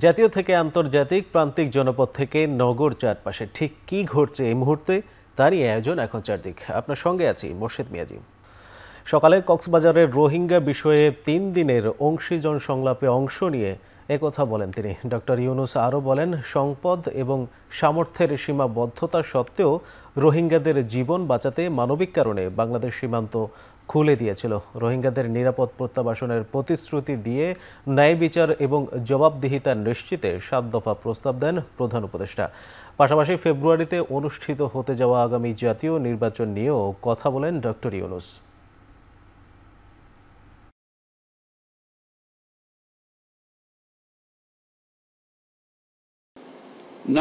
জাতীয় থেকে আন্তর্জাতিক, প্রান্তিক জনপদ থেকে নগর চারপাশে ঠিক কি ঘটছে এই মুহূর্তে তারই আয়োজন এখন চারদিক। আপনার সঙ্গে আছি মোর্শেদ মিয়াজি। সকালে কক্সবাজারের রোহিঙ্গা বিষয়ে ৩ দিনের অংশীজন সংলাপে অংশ নিয়ে একথা বলেন তিনি। ডক্টর ইউনুস আরও বলেন, সম্পদ এবং সামর্থ্যের সীমাবদ্ধতা সত্ত্বেও রোহিঙ্গাদের জীবন বাঁচাতে মানবিক কারণে বাংলাদেশ সীমান্ত খুলে দিয়েছিল। রোহিঙ্গাদের নিরাপদ প্রত্যাবাসনের প্রতিশ্রুতি দিয়ে ন্যায় বিচার এবং জবাবদিহিতা নিশ্চিতে ৭ দফা প্রস্তাব দেন প্রধান উপদেষ্টা। পাশাপাশি ফেব্রুয়ারিতে অনুষ্ঠিত হতে যাওয়া আগামী জাতীয় নির্বাচন নিয়েও কথা বলেন doctor Yunus.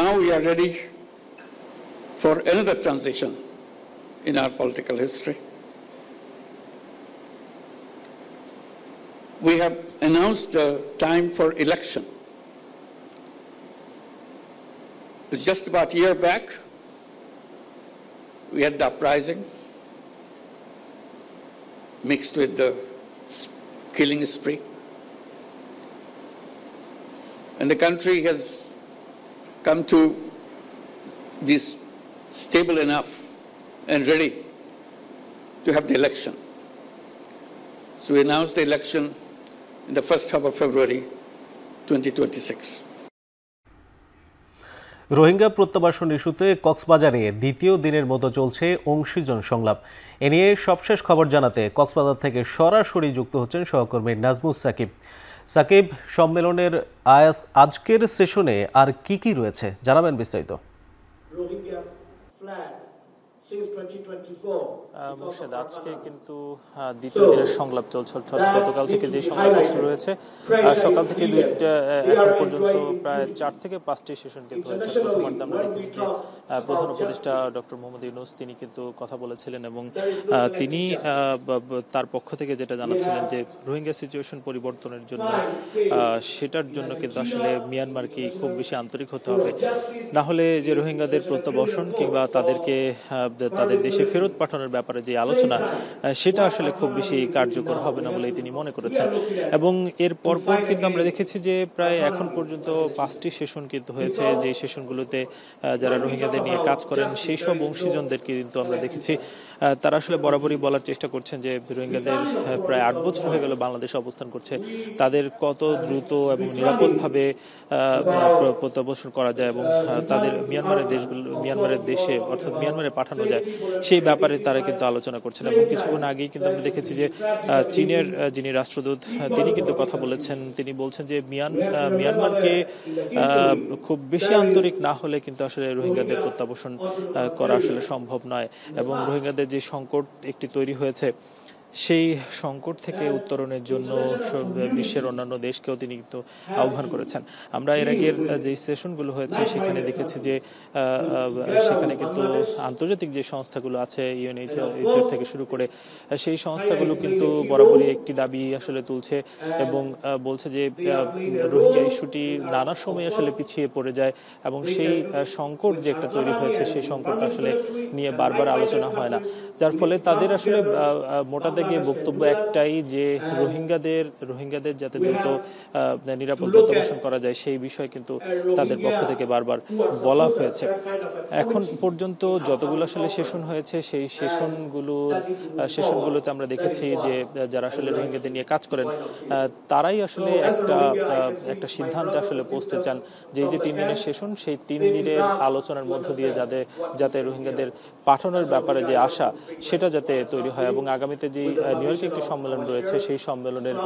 Now we are ready for another transition in our political history. We have announced the time for election. It's just about a year back, we had the uprising mixed with the killing spree. And the country has come to this stable enough and ready to have the election. So we announced the election in the first half of February 2026. Rohingya প্রত্যাবাসন ইস্যুতে কক্সবাজারে দ্বিতীয় দিনের মতো চলছে অংশীজন সংলাপ। এ নিয়ে সবশেষ খবর জানাতে কক্সবাজার থেকে সরাসরি যুক্ত হচ্ছেন সহকর্মী নাজমুস সাকিব। সাকিব, সম্মেলনের আজকের সেশনে আর কি রয়েছে জানাবেন বিস্তারিত। মোর্শেদ, আজকে কিন্তু দ্বিতীয় দিনের সংলাপ চলছে। অর্থাৎ গতকাল থেকে যে সংলাপ শুরু হয়েছে, সকাল থেকে এখন পর্যন্ত প্রায় 4 থেকে 5টি সেশন কিন্তু হয়েছে। প্রথমার্ধে আমরা দেখেছি যে প্রধান উপদেষ্টা ডক্টর মোহাম্মদ ইউনুস তিনি কিন্তু কথা বলেছিলেন এবং তিনি তার পক্ষ থেকে যেটা জানাচ্ছিলেন যে রোহিঙ্গা সিচুয়েশন পরিবর্তনের জন্য সেটার জন্য কিন্তু আসলে মিয়ানমারকে খুব বেশি আন্তরিক হতে হবে, না হলে যে রোহিঙ্গাদের প্রত্যাবাসন কিংবা তাদেরকে তাদের দেশে ফেরত পাঠানোর ব্যাপারে যে আলোচনা সেটা আসলে খুব বেশি কার্যকর হবে না বলে তিনি মনে করেছেন। এবং এর পরপর কিন্তু আমরা দেখেছি যে প্রায় এখন পর্যন্ত 5টি সেশন কিন্তু হয়েছে, যে সেশনগুলোতে যারা রোহিঙ্গাদের নিয়ে কাজ করেন সেই সব অংশীজনদেরকে কিন্তু আমরা দেখেছি তারা আসলে বরাবরই বলার চেষ্টা করছেন যে রোহিঙ্গাদের প্রায় 8 বছর হয়ে গেল বাংলাদেশে অবস্থান করছে, তাদের কত দ্রুত এবং নিরাপদভাবে প্রত্যাবাসন করা যায় এবং তাদের মিয়ানমারের দেশে অর্থাৎ মিয়ানমারে পাঠানো যায় সেই ব্যাপারে তারা কিন্তু আলোচনা করছেন। এবং কিছুক্ষণ আগেই কিন্তু আমরা দেখেছি যে চীনের যিনি রাষ্ট্রদূত তিনি কিন্তু কথা বলেছেন। তিনি বলছেন যে মিয়ানমারকে খুব বেশি আন্তরিক না হলে কিন্তু আসলে রোহিঙ্গাদের প্রত্যাবাসন করা আসলে সম্ভব নয় এবং রোহিঙ্গাদের যে সংকট একটি তৈরি হয়েছে সেই সংকট থেকে উত্তরণের জন্য বিশ্বের অন্যান্য দেশকেও তিনি কিন্তু আহ্বান করেছেন। আমরা এর আগের যে সেশনগুলো হয়েছে সেখানে দেখেছি যে সেখানে কিন্তু আন্তর্জাতিক যে সংস্থাগুলো আছে ইউএনএইচসিআর থেকে শুরু করে সেই সংস্থাগুলো কিন্তু বরাবরই একটি দাবি আসলে তুলছে এবং বলছে যে রোহিঙ্গা ইস্যুটি নানা সময় আসলে পিছিয়ে পড়ে যায় এবং সেই সংকট যে একটা তৈরি হয়েছে সেই সংকটটা আসলে নিয়ে বারবার আলোচনা হয় না, যার ফলে তাদের আসলে মোটা গিয়ে বক্তব্য একটাই যে রোহিঙ্গাদের যাতে দ্রুত নিরাপদ প্রত্যাবাসন করা যায় সেই বিষয় কিন্তু তাদের পক্ষ থেকে বারবার বলা হয়েছে। এখন পর্যন্ত যতগুলো আসলে সেশন হয়েছে সেই সেশনগুলোতে আমরা দেখেছি যে যারা আসলে রোহিঙ্গাদের নিয়ে কাজ করেন তারাই আসলে একটা সিদ্ধান্তে আসলে পৌঁছতে চান যে এই যে 3 দিনের সেশন সেই 3 দিনের আলোচনার মধ্য দিয়ে যাতে রোহিঙ্গাদের পাঠানোর ব্যাপারে যে আশা সেটা যাতে তৈরি হয় এবং আগামীতে যে নিউ ইয়র্কে একটি সম্মেলন রয়েছে সেই সম্মেলনের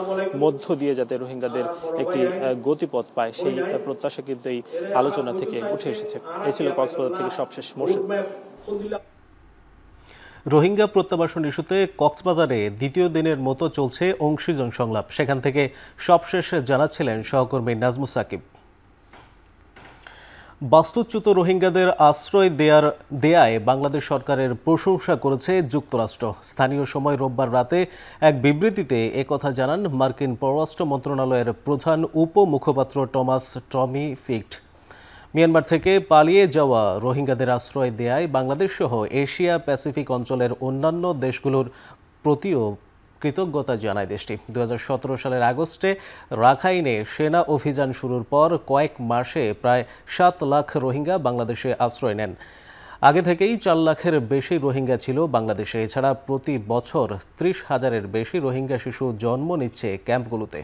মধ্য দিয়ে যাতে রোহিঙ্গাদের একটি গতিপথ পায় সেই প্রত্যাশা কিন্তু এই আলোচনা থেকে উঠে এসেছে। এই ছিল কক্সবাজার থেকে সবশেষ মোর্শেদ। রোহিঙ্গা প্রত্যাবাসন ইস্যুতে কক্সবাজারে দ্বিতীয় দিনের মতো চলছে অংশীজন সংলাপ। সেখান থেকে সবশেষ জানাচ্ছিলেন সহকর্মী নাজমুস সাকিব। বাস্তুচ্যুত রোহিঙ্গাদের আশ্রয় দেয়ায় বাংলাদেশ সরকারের প্রশংসা করেছে যুক্তরাষ্ট্র। স্থানীয় সময় রোববার রাতে এক বিবৃতিতে একথা জানান মার্কিন পররাষ্ট্র মন্ত্রণালয়ের প্রধান উপমুখপাত্র টমি ফিক্ট। মিয়ানমার থেকে পালিয়ে যাওয়া রোহিঙ্গাদের আশ্রয় দেয়ায় বাংলাদেশ সহ এশিয়া প্যাসিফিক অঞ্চলের অন্যান্য দেশগুলোর প্রতিও কৃতজ্ঞতা জানায় দেশটি। 2017 সালের আগস্টে রাখাইনে সেনা অভিযান শুরুর পর কয়েক মাসে প্রায় 7 লাখ রোহিঙ্গা বাংলাদেশে আশ্রয় নেন। আগে থেকেই 4 লাখের বেশি রোহিঙ্গা ছিল বাংলাদেশে। এছাড়া প্রতি বছর 30,000-এর বেশি রোহিঙ্গা শিশু জন্ম নিচ্ছে ক্যাম্পগুলোতে।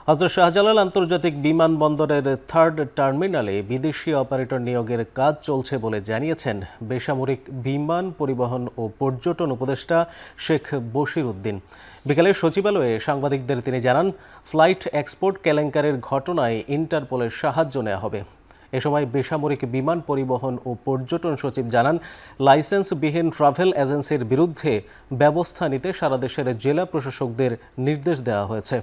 হযরত শাহজালাল আন্তর্জাতিক বিমানবন্দরের 3rd টার্মিনালে বিদেশি অপারেটর নিয়োগের কাজ চলছে বলে জানিয়েছেন বেসামরিক বিমান পরিবহন ও পর্যটন উপদেষ্টা শেখ বশির উদ্দিন। বিকালে সচিবালয়ে সাংবাদিকদের তিনি জানান, ফ্লাইট এক্সপোর্ট কেলেঙ্কারির ঘটনায় ইন্টারপোলের সাহায্য নেওয়া হবে। এ সময় বেসামরিক বিমান পরিবহন ও পর্যটন সচিব জানান, লাইসেন্সবিহীন ট্রাভেল এজেন্সির বিরুদ্ধে ব্যবস্থা নিতে সারা দেশের জেলা প্রশাসকদের নির্দেশ দেওয়া হয়েছে।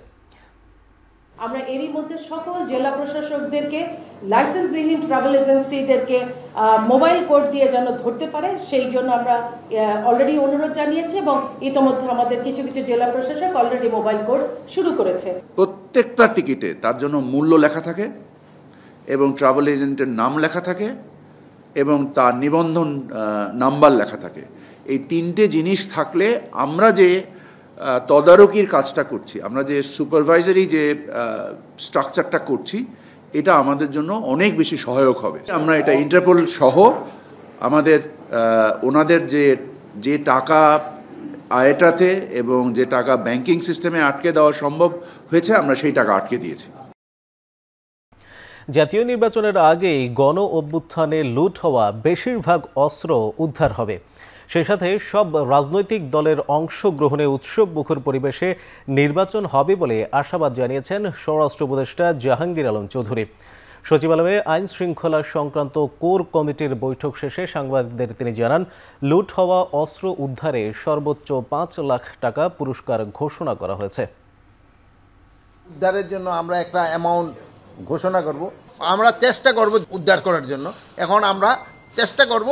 আমরা এরই মধ্যে সকল জেলা প্রশাসকদেরকে লাইসেন্সবিহীন ট্রাভেল এজেন্সিদেরকে মোবাইল কোড দিয়ে যেন ধরতে পারে সেই জন্য আমরা অলরেডি অনুরোধ জানিয়েছি এবং ইতোমধ্যে আমাদের কিছু কিছু জেলা প্রশাসক অলরেডি মোবাইল কোড শুরু করেছে। প্রত্যেকটা টিকিটে তার জন্য মূল্য লেখা থাকে এবং ট্রাভেল এজেন্টের নাম লেখা থাকে এবং তার নিবন্ধন নাম্বার লেখা থাকে। এই তিনটে জিনিস থাকলে আমরা যে তদারকির কাজটা করছি, আমরা যে সুপারভাইজারি যে স্ট্রাকচারটা করছি, এটা আমাদের জন্য অনেক বেশি সহায়ক হবে। আমরা এটা ইন্টারপোল সহ আমাদের ওনাদের যে টাকা আয়টাতে এবং যে টাকা ব্যাংকিং সিস্টেমে আটকে দেওয়া সম্ভব হয়েছে, আমরা সেই টাকা আটকে দিয়েছি। জাতীয় নির্বাচনের আগেই গণ অভ্যুত্থানে লুট হওয়া বেশিরভাগ অস্ত্র উদ্ধার হবে। সেই সাথে সব রাজনৈতিক দলের অংশগ্রহণে উৎসবমুখর পরিবেশে নির্বাচন হবে বলে আশাবাদ জানিয়েছেন স্বরাষ্ট্র উপদেষ্টা জাহাঙ্গীর আলম চৌধুরী। সচিবালয়ে আইন শৃঙ্খলা সংক্রান্ত কোর কমিটির বৈঠক শেষে সাংবাদিকদের তিনি জানান, লুট হওয়া অস্ত্র উদ্ধারে সর্বোচ্চ 5 লাখ টাকা পুরস্কার ঘোষণা করা হয়েছে। উদ্ধারের জন্য আমরা একটা অ্যামাউন্ট ঘোষণা করব। আমরা চেষ্টা করব উদ্ধার করার জন্য। এখন আমরা চেষ্টা করব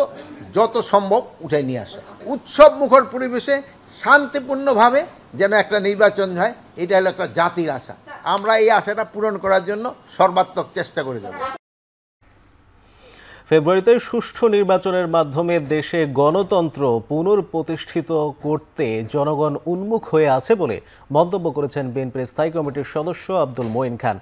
যত সম্ভব উঠে নিয়ে আসা। উৎসব মুখর পরিবেশে শান্তিপূর্ণভাবে যেন একটা নির্বাচন হয়, এটা হলো একটা জাতির আশা। আমরা এই আশাটা পূরণ করার জন্য সর্বাত্মক চেষ্টা করে যাব। ফেব্রুয়ারিতে সুষ্ঠু নির্বাচনের মাধ্যমে দেশে গণতন্ত্র পুনঃপ্রতিষ্ঠিত করতে জনগণ উন্মুখ হয়ে আছে বলে মন্তব্য করেছেন বিএনপির স্থায়ী কমিটির সদস্য আব্দুল মঈন খান।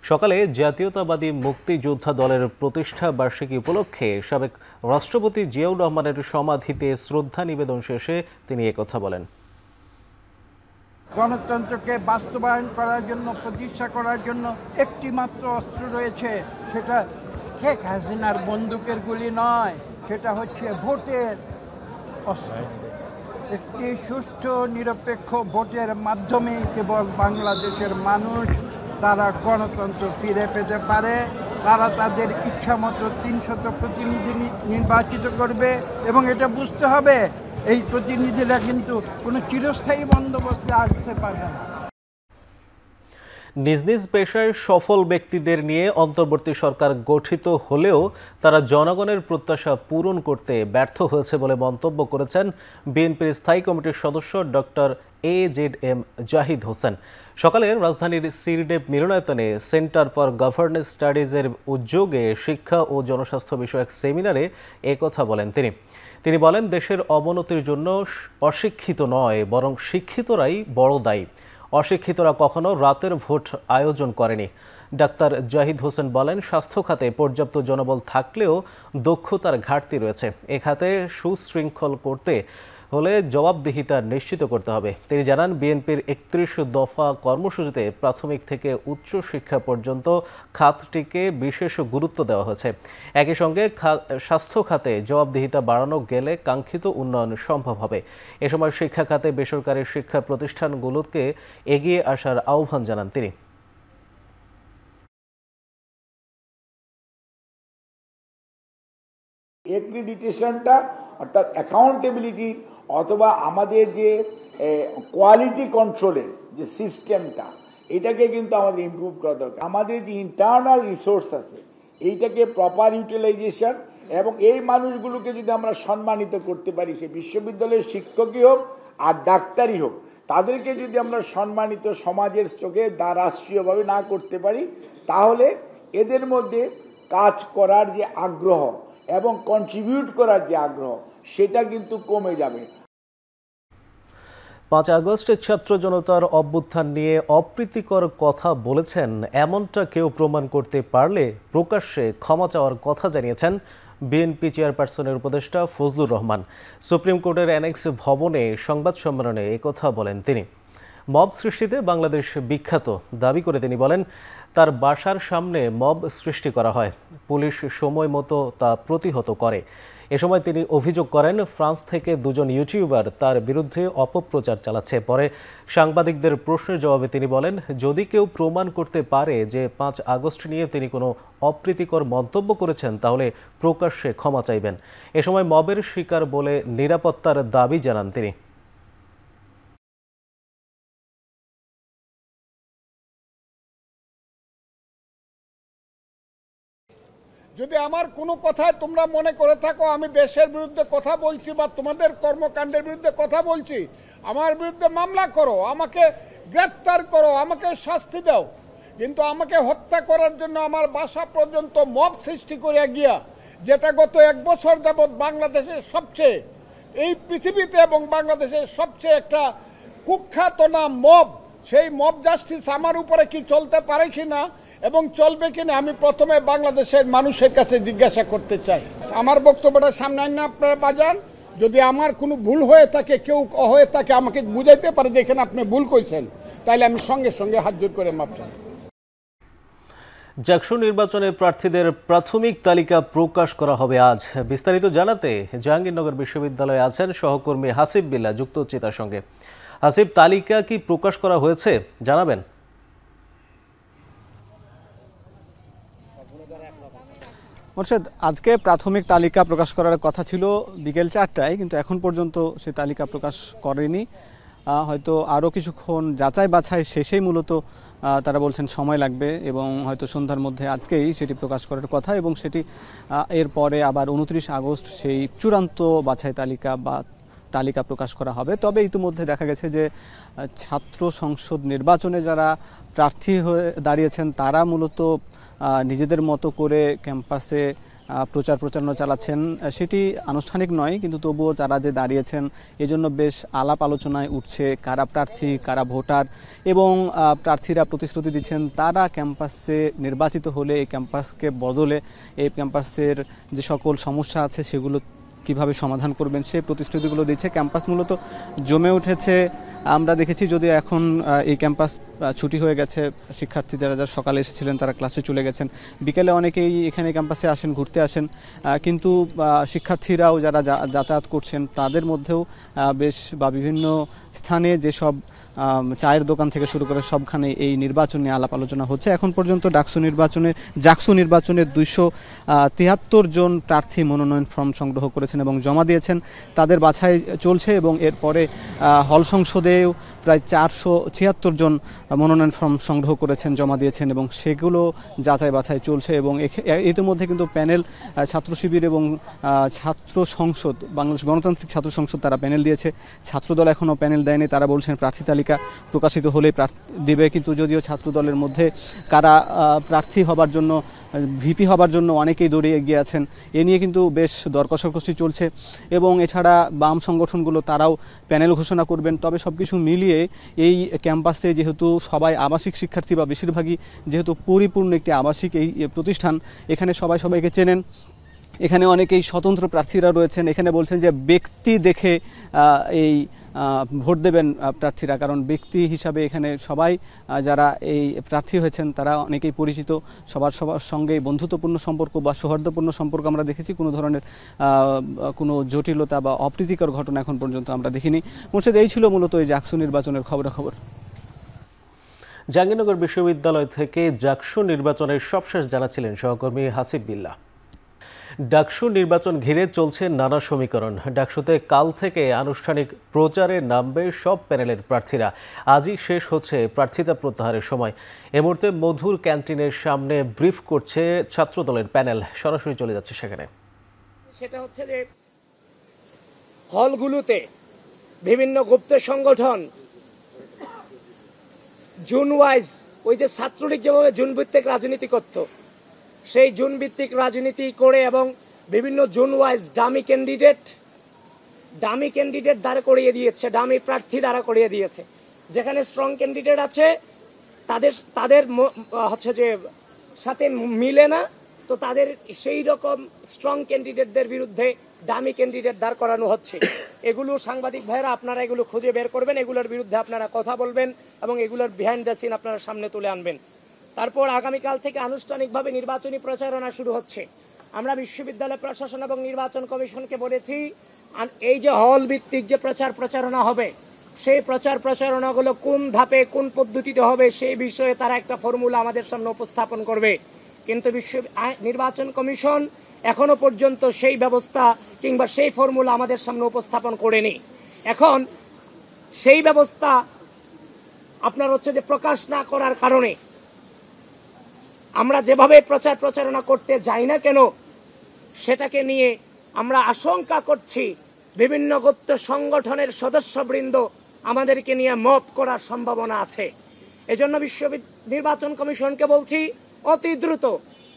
সকালে জাতীয়তাবাদী মুক্তিযোদ্ধা দলের প্রতিষ্ঠা বার্ষিকী উপলক্ষে সাবেক রাষ্ট্রপতি জিয়াউর রহমানের সমাধিতে শ্রদ্ধা নিবেদন শেষে তিনি একথা বলেন। গণতন্ত্রকে বাস্তবায়ন করার জন্য, প্রতিষ্ঠা করার জন্য একটি মাত্র অস্ত্র রয়েছে, সেটা শেখ হাসিনার বন্দুকের গুলি নয়, সেটা হচ্ছে ভোটের অস্ত্র। একটি সুষ্ঠু নিরপেক্ষ ভোটের মাধ্যমে কেবল বাংলাদেশের মানুষ তারা গণতন্ত্র ফিরে পেতে পারে। তারা তাদের ইচ্ছামতো 300 প্রতিনিধি নির্বাচিত করবে এবং এটা বুঝতে হবে এই প্রতিনিধিরা কিন্তু কোনো চিরস্থায়ী বন্দোবস্তে আসতে পারবে না। নিজ নিজ পেশায় সফল ব্যক্তিদের নিয়ে অন্তর্বর্তী সরকার গঠিত হলেও তারা জনগণের প্রত্যাশা পূরণ করতে ব্যর্থ হয়েছে বলে মন্তব্য করেছেন বিএনপির স্থায়ী কমিটির সদস্য ডক্টর AZM জাহিদ হোসেন। সকালে রাজধানীর সিরডেপ মিলনায়তনে সেন্টার ফর গভর্নেন্স স্টাডিজের উদ্যোগে শিক্ষা ও জনস্বাস্থ্য বিষয়ক সেমিনারে একথা বলেন তিনি বলেন, দেশের অবনতির জন্য অশিক্ষিত নয়, বরং শিক্ষিতরাই বড় দায়ী। অশিক্ষিতরা কখনো রাতের ভোট আয়োজন করেনি। ডাক্তার জাহিদ হোসেন বলেন, স্বাস্থ্য খাতে পর্যাপ্ত জনবল থাকলেও দক্ষতার ঘাটতি রয়েছে। এ খাতে সুশৃঙ্খল করতে হলে জবাবদিহিতা নিশ্চিত করতে হবে। তিনি জানান, বিএনপির 31 দফা কর্মসূচিতে প্রাথমিক থেকে উচ্চ শিক্ষা পর্যন্ত খাতটিকে বিশেষ গুরুত্ব দেওয়া হয়েছে। একই সঙ্গে স্বাস্থ্য খাতে জবাবদিহিতা বাড়ানো গেলে কাঙ্ক্ষিত উন্নয়ন সম্ভব হবে। এ সময় শিক্ষা খাতে বেসরকারি শিক্ষা প্রতিষ্ঠানগুলোকে এগিয়ে আসার আহ্বান জানান তিনি। অ্যাক্রিডিটেশনটা অর্থাৎ অ্যাকাউন্টেবিলিটির অথবা আমাদের যে কোয়ালিটি কন্ট্রোলের যে সিস্টেমটা, এটাকে কিন্তু আমাদের ইমপ্রুভ করা দরকার। আমাদের যে ইন্টারনাল রিসোর্স আছে এইটাকে প্রপার ইউটিলাইজেশন এবং এই মানুষগুলোকে যদি আমরা সম্মানিত করতে পারি, সে বিশ্ববিদ্যালয়ের শিক্ষকই হোক আর ডাক্তারই হোক, তাদেরকে যদি আমরা সম্মানিত সমাজের চোখে রাষ্ট্রীয়ভাবে না করতে পারি, তাহলে এদের মধ্যে কাজ করার যে আগ্রহ এবং কন্ট্রিবিউট করার যে আগ্রহ সেটা কিন্তু কমে যাবে। 5 আগস্টে ছাত্র জনতার অভ্যুত্থান নিয়ে অপ্রীতিকর কথা বলেছেন এমনটা কেউ প্রমাণ করতে পারলে প্রকাশ্যে ক্ষমা চাওয়ার কথা জানিয়েছেন বিএনপি চেয়ারপারসনের উপদেষ্টা ফজলুর রহমান। সুপ্রিম কোর্টের অ্যানেক্স ভবনে সংবাদ সম্মেলনে একথা বলেন তিনি। মব সৃষ্টিতে বাংলাদেশ বিখ্যাত দাবি করে তিনি বলেন, তার বাসার সামনে মব সৃষ্টি করা হয়, পুলিশ সময় মতো তা প্রতিহত করে। এ সময় তিনি অভিযোগ করেন ফ্রান্স থেকে 2 জন ইউটিউবার তার বিরুদ্ধে অপপ্রচার চালাচ্ছে। পরে সাংবাদিকদের প্রশ্নের জবাবে তিনি বলেন, যদি কেউ প্রমাণ করতে পারে যে 5 আগস্ট নিয়ে তিনি কোনো অপ্রীতিকর মন্তব্য করেছেন তাহলে প্রকাশ্যে ক্ষমা চাইবেন। এ সময় মবের শিকার বলে নিরাপত্তার দাবি জানান তিনি। যদি আমার কোনো কথায় তোমরা মনে করে থাকো আমি দেশের বিরুদ্ধে কথা বলছি বা তোমাদের কর্মকাণ্ডের বিরুদ্ধে কথা বলছি, আমার বিরুদ্ধে মামলা করো, আমাকে গ্রেফতার করো, আমাকে শাস্তি দাও, কিন্তু আমাকে হত্যা করার জন্য আমার বাসা পর্যন্ত মব সৃষ্টি করে গিয়া, যেটা গত 1 বছর যাবৎ বাংলাদেশের সবচেয়ে, এই পৃথিবীতে এবং বাংলাদেশের সবচেয়ে একটা কুখ্যাত নাম মব, সেই মব জাস্টিস আমার উপরে কি চলতে পারে কিনা এবং চলবে কিনা আমি প্রথমে বাংলাদেশের মানুষের কাছে জিজ্ঞাসা করতে চাই। আমার বক্তব্যটা সামনে আইন আপনারা বাজান, যদি আমার কোনো ভুল হয়ে থাকে, কেউ হয়ে থাকে আমাকে বুঝাইতে পারে যে এখানে আপনি ভুল কইছেন, তাহলে আমি সঙ্গে সঙ্গে হাত জোর করে মাপ চাই। জাকসু নির্বাচনে প্রার্থীদের প্রাথমিক তালিকা প্রকাশ করা হবে আজ। বিস্তারিত জানাতে জাহাঙ্গীরনগর বিশ্ববিদ্যালয়ে আছেন সহকর্মী হাসিব বিল্লাহ, যুক্ত হচ্ছে তার সঙ্গে। হাসিব, তালিকা কি প্রকাশ করা হয়েছে জানাবেন? মোর্শেদ, আজকে প্রাথমিক তালিকা প্রকাশ করার কথা ছিল বিকেল 4টায়, কিন্তু এখন পর্যন্ত সেই তালিকা প্রকাশ করেনি। হয়তো আরও কিছুক্ষণ যাচাই বাছাই শেষেই মূলত তারা বলছেন সময় লাগবে এবং হয়তো সন্ধ্যার মধ্যে আজকেই সেটি প্রকাশ করার কথা, এবং সেটি এরপরে আবার 29 আগস্ট সেই চূড়ান্ত বাছাই তালিকা প্রকাশ করা হবে। তবে ইতিমধ্যে দেখা গেছে যে ছাত্র সংসদ নির্বাচনে যারা প্রার্থী হয়ে দাঁড়িয়েছেন তারা মূলত নিজেদের মতো করে ক্যাম্পাসে প্রচারণা চালাচ্ছেন। সেটি আনুষ্ঠানিক নয়, কিন্তু তবুও যারা যে দাঁড়িয়েছেন এজন্য বেশ আলাপ আলোচনায় উঠছে কারা প্রার্থী কারা ভোটার, এবং প্রার্থীরা প্রতিশ্রুতি দিচ্ছেন তারা ক্যাম্পাসে নির্বাচিত হলে এই ক্যাম্পাসকে বদলে এই ক্যাম্পাসের যে সকল সমস্যা আছে সেগুলো কিভাবে সমাধান করবেন সেই প্রতিশ্রুতিগুলো দিচ্ছে। ক্যাম্পাস মূলত জমে উঠেছে। আমরা দেখেছি যদি এখন এই ক্যাম্পাস ছুটি হয়ে গেছে, শিক্ষার্থীরা যারা সকালে এসেছিলেন তারা ক্লাসে চলে গেছেন, বিকেলে অনেকেই এখানে ক্যাম্পাসে আসেন, ঘুরতে আসেন, কিন্তু শিক্ষার্থীরাও যারা যাতায়াত করছেন তাদের মধ্যেও বেশ বিভিন্ন স্থানে যেসব চায়ের দোকান থেকে শুরু করে সবখানে এই নির্বাচন নিয়ে আলাপ আলোচনা হচ্ছে। এখন পর্যন্ত জাকসু নির্বাচনে 273 জন প্রার্থী মনোনয়ন ফর্ম সংগ্রহ করেছেন এবং জমা দিয়েছেন। তাদের বাছাই চলছে এবং এরপরে হল সংসদেও প্রায় 476 জন মনোনয়ন ফর্ম সংগ্রহ করেছেন, জমা দিয়েছেন এবং সেগুলো যাচাই বাছাই চলছে। এবং ইতিমধ্যে কিন্তু প্যানেল ছাত্র শিবির এবং ছাত্র সংসদ, বাংলাদেশ গণতান্ত্রিক ছাত্র সংসদ তারা প্যানেল দিয়েছে। ছাত্রদল এখনও প্যানেল দেয়নি, তারা বলছেন প্রার্থী তালিকা প্রকাশিত হলে দিবে। কিন্তু যদিও ছাত্রদলের মধ্যে কারা প্রার্থী হবার জন্য, ভিপি হবার জন্য অনেকেই দৌড়ে এগিয়ে আছেন, এ নিয়ে কিন্তু বেশ দর কষাকষি চলছে। এবং এছাড়া বাম সংগঠনগুলো তারাও প্যানেল ঘোষণা করবেন। তবে সব কিছু মিলিয়ে এই ক্যাম্পাসে যেহেতু সবাই আবাসিক শিক্ষার্থী বা বেশিরভাগই যেহেতু পরিপূর্ণ একটি আবাসিক এই প্রতিষ্ঠান, এখানে সবাইকে চেনেন, এখানে অনেকেই স্বতন্ত্র প্রার্থীরা রয়েছেন। এখানে বলছেন যে ব্যক্তি দেখে এই ভোট দেবেন প্রার্থীরা, কারণ ব্যক্তি হিসাবে এখানে সবাই যারা এই প্রার্থী হয়েছেন তারা অনেকেই পরিচিত, সবার সঙ্গে বন্ধুত্বপূর্ণ সম্পর্ক বা সৌহার্দ্যপূর্ণ সম্পর্ক আমরা দেখেছি। কোনো ধরনের কোনো জটিলতা বা অপ্রীতিকর ঘটনা এখন পর্যন্ত আমরা দেখিনি। মোর্শেদ, এই ছিল মূলত এই জাকসু নির্বাচনের খবরাখবর। জাহাঙ্গীরনগর বিশ্ববিদ্যালয় থেকে জাকসু নির্বাচনের সবশেষ জানাচ্ছিলেন সহকর্মী হাসিব বিল্লাহ। ডাকসু নির্বাচন ঘিরে চলছে নানা সমীকরণ। ডাকসুতে কাল থেকে আনুষ্ঠানিক প্রচারে নামবে সব প্যানেলের প্রার্থীরা। আজই শেষ হচ্ছে প্রার্থিতা প্রত্যাহারের সময়। এ মুহূর্তে মধুর ক্যান্টিনের সামনে ব্রিফ করছে ছাত্রদলের প্যানেল। সরাসরি চলে যাচ্ছে সেখানে। সেটা হচ্ছে যে হলগুলোতে বিভিন্ন গুপ্ত সংগঠন জুন ওয়াইজ, ওই যে ছাত্রলীগ যেভাবে জুন ভিত্তিক রাজনীতি করত, সেই জোন ভিত্তিক রাজনীতি করে এবং বিভিন্ন জোন ওয়াইজ ডামি ক্যান্ডিডেট দাঁড় করিয়ে দিয়েছে, ডামি প্রার্থী দাঁড়া করিয়ে দিয়েছে। যেখানে স্ট্রং ক্যান্ডিডেট আছে তাদের হচ্ছে যে সাথে মিলে না, তো তাদের সেই রকম স্ট্রং ক্যান্ডিডেটদের বিরুদ্ধে ডামি ক্যান্ডিডেট দাঁড় করানো হচ্ছে। এগুলো সাংবাদিক ভাইরা আপনারা এগুলো খুঁজে বের করবেন, এগুলোর বিরুদ্ধে আপনারা কথা বলবেন এবং এগুলোর বিহাইন্ড দ্য সিন আপনারা সামনে তুলে আনবেন। তারপর আগামীকাল থেকে আনুষ্ঠানিকভাবে নির্বাচনী প্রচারণা শুরু হচ্ছে। আমরা বিশ্ববিদ্যালয় প্রশাসন এবং নির্বাচন কমিশনকে বলেছি, এই যে হল ভিত্তিক যে প্রচারণা হবে, সেই প্রচারণাগুলো কোন ধাপে কোন পদ্ধতিতে হবে সেই বিষয়ে তারা একটা ফর্মুলা আমাদের সামনে উপস্থাপন করবে। কিন্তু নির্বাচন কমিশন এখনো পর্যন্ত সেই ব্যবস্থা কিংবা সেই ফর্মুলা আমাদের সামনে উপস্থাপন করেনি। এখন সেই ব্যবস্থা আপনার হচ্ছে যে প্রকাশ না করার কারণে আমরা যেভাবে প্রচারণা করতে যাই না কেন, সেটাকে নিয়ে আমরা আশঙ্কা করছি বিভিন্ন গুপ্ত সংগঠনের সদস্যবৃন্দ আমাদেরকে নিয়ে মব করার সম্ভাবনা আছে। এজন্য নির্বাচন কমিশনকে বলছি, অতি দ্রুত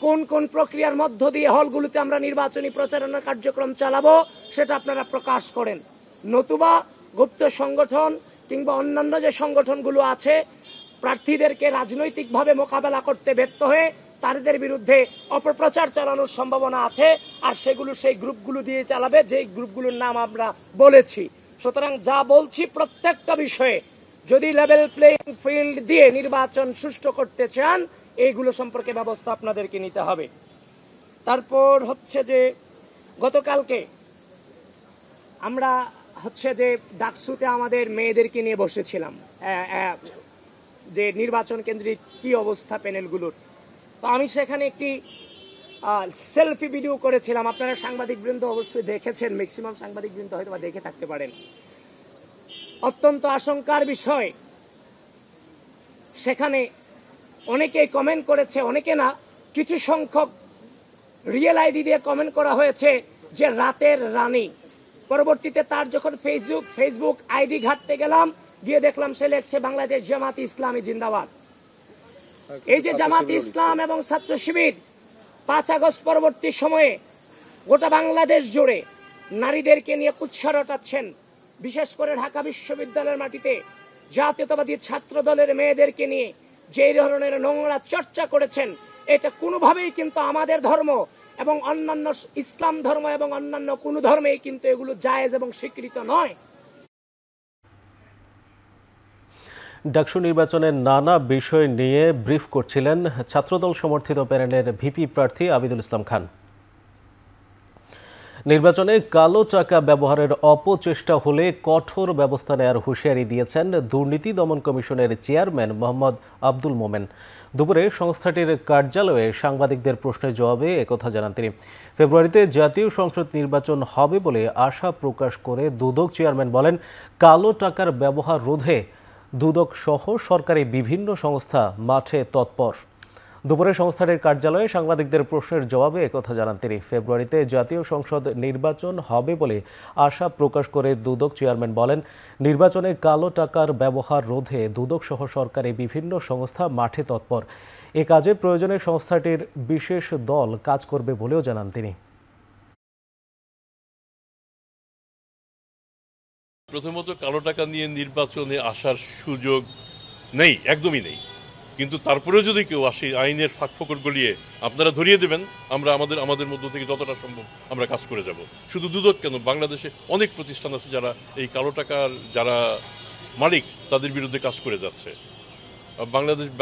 কোন কোন প্রক্রিয়ার মধ্য দিয়ে হলগুলোতে আমরা নির্বাচনী প্রচারণা কার্যক্রম চালাবো সেটা আপনারা প্রকাশ করেন, নতুবা গুপ্ত সংগঠন কিংবা অন্যান্য যে সংগঠনগুলো আছে প্রার্থীদেরকে রাজনৈতিকভাবে মোকাবেলা করতে ব্যর্থ হয়ে তাদের বিরুদ্ধে অপপ্রচার চালানোর সম্ভাবনা আছে, আর সেগুলো সেই গ্রুপগুলো দিয়ে চালাবে যে গ্রুপগুলোর নাম আমরা বলেছি। সুতরাং যা বলছি প্রত্যেকটা বিষয়ে যদি লেভেল প্লেইং ফিল্ড দিয়ে নির্বাচন সুষ্ঠু করতে চান, এইগুলো সম্পর্কে ব্যবস্থা আপনাদেরকে নিতে হবে। তারপর হচ্ছে যে গতকালকে আমরা হচ্ছে যে ডাকসুতে আমাদের মেয়েদেরকে নিয়ে বসেছিলাম, যে নির্বাচন কেন্দ্রিক কি অবস্থা প্যানেলগুলোর। তো আমি সেখানে একটি সেলফি ভিডিও করেছিলাম, আপনারা সাংবাদিকবৃন্দ অবশ্যই দেখেছেন, ম্যাক্সিমাম সাংবাদিকবৃন্দ হয়তো বা দেখে থাকতে পারেন। অত্যন্ত আশঙ্কার বিষয়, সেখানে অনেকে কমেন্ট করেছে, অনেকে না, কিছু সংখ্যক রিয়েল আইডি দিয়ে কমেন্ট করা হয়েছে যে রাতের রানী। পরবর্তীতে তার যখন ফেসবুক আইডি ঘাটতে গেলাম, গিয়ে দেখলাম সে লিখছে বাংলাদেশ জামাত ইসলামী জিন্দাবাদ। এই যে জামাত ইসলাম এবং ছাত্র শিবির 5 আগস্ট পরবর্তী সময়ে গোটা বাংলাদেশ জুড়ে নারীদেরকে নিয়ে কুৎসা রটাচ্ছেন, বিশেষ করে ঢাকা বিশ্ববিদ্যালয়ের মাটিতে জাতীয়তাবাদী ছাত্র দলের মেয়েদেরকে নিয়ে যে ধরনের নোংরা চর্চা করেছেন, এটা কোনোভাবেই কিন্তু আমাদের ধর্ম এবং অন্যান্য ইসলাম ধর্ম এবং অন্যান্য কোনো ধর্মেই কিন্তু এগুলো জায়েজ এবং স্বীকৃত নয়। ডাকসু নির্বাচনের নানা বিষয় নিয়ে ব্রিফ করছিলেন ছাত্রদল সমর্থিত প্যানেলের ভিপি প্রার্থী আবিদুল ইসলাম খান। নির্বাচনে কালো টাকা ব্যবহারের অপচেষ্টা হলে কঠোর ব্যবস্থা নেওয়ার হুঁশিয়ারি দিয়েছেন দুর্নীতি দমন কমিশনের চেয়ারম্যান মোহাম্মদ আব্দুল মোমেন। দুপুরে সংস্থাটির কার্যালয়ে সাংবাদিকদের প্রশ্নের জবাবে একথা জানান তিনি। ফেব্রুয়ারিতে জাতীয় সংসদ নির্বাচন হবে বলে আশা প্রকাশ করে দুদক চেয়ারম্যান বলেন, কালো টাকার ব্যবহার রোধে দুদক সহ সরকারি বিভিন্ন সংস্থা মাঠে তৎপর। দুপুরে সংস্থাটির কার্যালয়ে সাংবাদিকদের প্রশ্নের জবাবে একথা জানান তিনি। ফেব্রুয়ারিতে জাতীয় সংসদ নির্বাচন হবে বলে আশা প্রকাশ করে দুদক চেয়ারম্যান বলেন, নির্বাচনে কালো টাকার ব্যবহার রোধে দুদক সহ সরকারি বিভিন্ন সংস্থা মাঠে তৎপর। এ কাজে প্রয়োজনে সংস্থাটির বিশেষ দল কাজ করবে বলেও জানান তিনি। প্রথমত কালো টাকা নিয়ে নির্বাচনে আসার সুযোগ নেই, একদমই নেই। কিন্তু তারপরেও যদি কেউ আসে, আইনের ফাঁকফোকর গলিয়ে আপনারা ধরিয়ে দেবেন, আমরা আমাদের মধ্য থেকে যতটা সম্ভব আমরা কাজ করে যাব। শুধু দুদক কেন, বাংলাদেশে অনেক প্রতিষ্ঠান আছে যারা এই কালো টাকার যারা মালিক তাদের বিরুদ্ধে কাজ করে যাচ্ছে।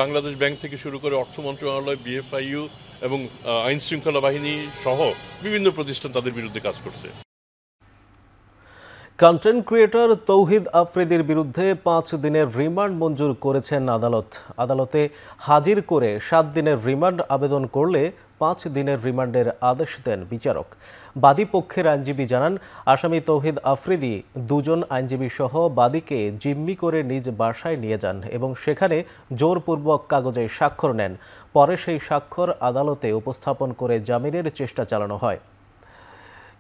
বাংলাদেশ ব্যাংক থেকে শুরু করে অর্থ মন্ত্রণালয়, বিএফআইইউ এবং আইন শৃঙ্খলা বাহিনী সহ বিভিন্ন প্রতিষ্ঠান তাদের বিরুদ্ধে কাজ করছে। কন্টেন্ট ক্রিয়েটর তৌহিদ আফ্রিদির বিরুদ্ধে 5 দিনের রিমান্ড মঞ্জুর করেছেন আদালত। আদালতে হাজির করে 7 দিনের রিমান্ড আবেদন করলে 5 দিনের রিমান্ডের আদেশ দেন বিচারক। বাদী পক্ষের আইনজীবী জানান, আসামি তৌহিদ আফ্রিদি 2 জন আইনজীবী সহ বাদীকে জিম্মি করে নিজ বাসায় নিয়ে যান এবং সেখানে জোরপূর্বক কাগজে স্বাক্ষর নেন। পরে সেই স্বাক্ষর আদালতে উপস্থাপন করে জামিনের চেষ্টা চালানো হয়।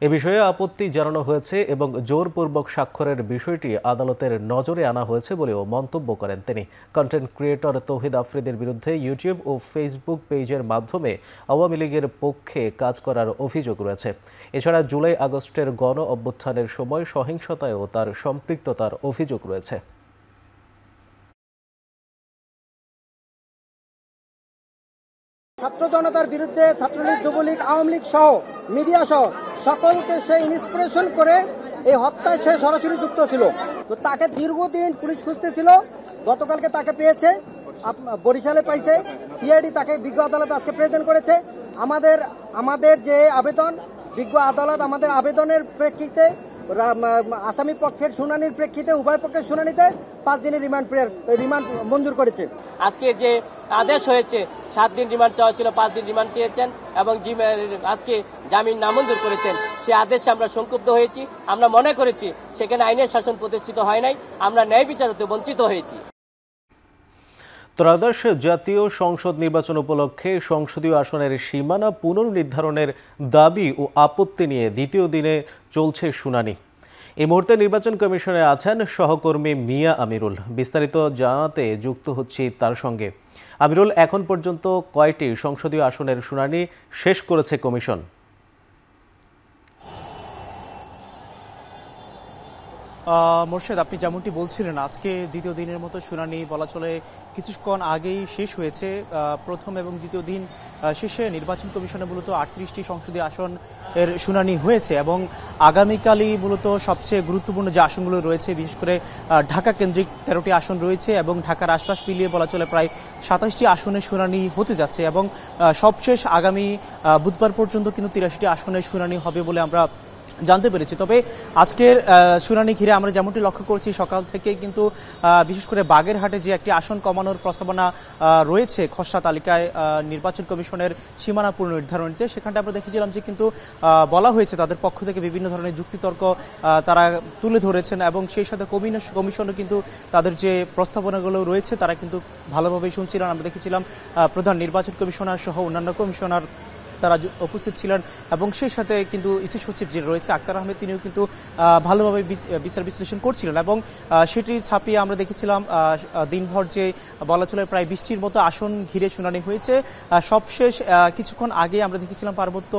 এ বিষয়ে আপত্তি জানানো হয়েছে এবং জোরপূর্বক স্বাক্ষরের বিষয়টি আদালতের নজরে আনা হয়েছে বলেও মন্তব্য করেন তিনি। কন্টেন্ট ক্রিয়েটর তৌহিদ আফ্রিদির বিরুদ্ধে ইউটিউব ও ফেসবুক পেজের মাধ্যমে আওয়ামী লীগের পক্ষে কাজ করার অভিযোগ রয়েছে। এছাড়া জুলাই আগস্টের গণ অভ্যুত্থানের সময় সহিংসতায়ও তার সম্পৃক্ততার অভিযোগ রয়েছে। ছাত্র জনতার বিরুদ্ধে ছাত্রলীগ, যুবলীগ, আওয়ামী লীগ সহ মিডিয়া সহ সকলকে সে ইন্সপিরেশন করে এই হত্যায় সে সরাসরি যুক্ত ছিল। তো তাকে দীর্ঘদিন পুলিশ খুঁজতেছিল, গতকালকে তাকে পেয়েছে, বরিশালে পাইছে। সিআইডি তাকে বিজ্ঞ আদালত আজকে প্রেজেন্ট করেছে। আমাদের যে আবেদন, বিজ্ঞ আদালত আমাদের আবেদনের প্রেক্ষিতে আসামি পক্ষের শুনানির প্রেক্ষিতে উভয় পক্ষের শুনানিতে 5 দিনের রিমান্ড মঞ্জুর করেছে। আজকে যে আদেশ হয়েছে 7 দিন রিমান্ড চাওয়া ছিল, 5 দিন রিমান্ড চেয়েছেন এবং আজকে জামিন নামঞ্জুর করেছেন। সে আদেশে আমরা সংক্ষুব্ধ হয়েছি। আমরা মনে করেছি সেখানে আইনের শাসন প্রতিষ্ঠিত হয় নাই, আমরা ন্যায় বিচার হতে বঞ্চিত হয়েছি। ত্রয়োদশ জাতীয় সংসদ নির্বাচন উপলক্ষে সংসদীয় আসনের সীমানা পুনর্নির্ধারণের দাবি ও আপত্তি নিয়ে দ্বিতীয় দিনে চলছে শুনানি। এই মুহূর্তে নির্বাচন কমিশনে আছেন সহকর্মী মিয়া আমিরুল। বিস্তারিত জানাতে যুক্ত হচ্ছি তার সঙ্গে। আমিরুল, এখন পর্যন্ত কয়টি সংসদীয় আসনের শুনানি শেষ করেছে কমিশন? মোর্শেদ, আপনি যেমনটি বলছিলেন, আজকে দ্বিতীয় দিনের মতো শুনানি বলা চলে কিছুক্ষণ আগেই শেষ হয়েছে। প্রথম এবং দ্বিতীয় দিন শেষে নির্বাচন কমিশনে মূলত 38টি সংসদীয় আসন এর শুনানি হয়েছে এবং আগামীকালই মূলত সবচেয়ে গুরুত্বপূর্ণ যে আসনগুলো রয়েছে, বিশেষ করে ঢাকা কেন্দ্রিক 13টি আসন রয়েছে এবং ঢাকার আশপাশ মিলিয়ে বলা চলে প্রায় 27টি আসনের শুনানি হতে যাচ্ছে এবং সবশেষ আগামী বুধবার পর্যন্ত কিন্তু 83টি আসনের শুনানি হবে বলে আমরা জানতে পেরেছি। তবে আজকের শুনানি ঘিরে আমরা যেমনটি লক্ষ্য করছি, সকাল থেকে কিন্তু বিশেষ করে বাগেরহাটে যে একটি আসন কমানোর প্রস্তাবনা রয়েছে খসড়া তালিকায় নির্বাচন কমিশনের সীমানা পুনর্নির্ধারণীতে, সেখানটা আমরা দেখেছিলাম যে কিন্তু বলা হয়েছে তাদের পক্ষ থেকে বিভিন্ন ধরনের যুক্তিতর্ক তারা তুলে ধরেছেন এবং সেই সাথে কমিশনও কিন্তু তাদের যে প্রস্তাবনাগুলো রয়েছে তারা কিন্তু ভালোভাবেই শুনছিলেন। আমরা দেখেছিলাম প্রধান নির্বাচন কমিশনার সহ অন্যান্য কমিশনার তারা উপস্থিত ছিলেন এবং সেই সাথে কিন্তু ইসি সচিব যে রয়েছে আক্তার আহমেদ, তিনিও কিন্তু ভালোভাবে বিচার বিশ্লেষণ করছিলেন এবং সেটি ছাপিয়ে আমরা দেখেছিলাম দিনভর যে বলা চলে প্রায় 20টির মতো আসন ঘিরে শুনানি হয়েছে। সবশেষ কিছুক্ষণ আগে আমরা দেখেছিলাম পার্বত্য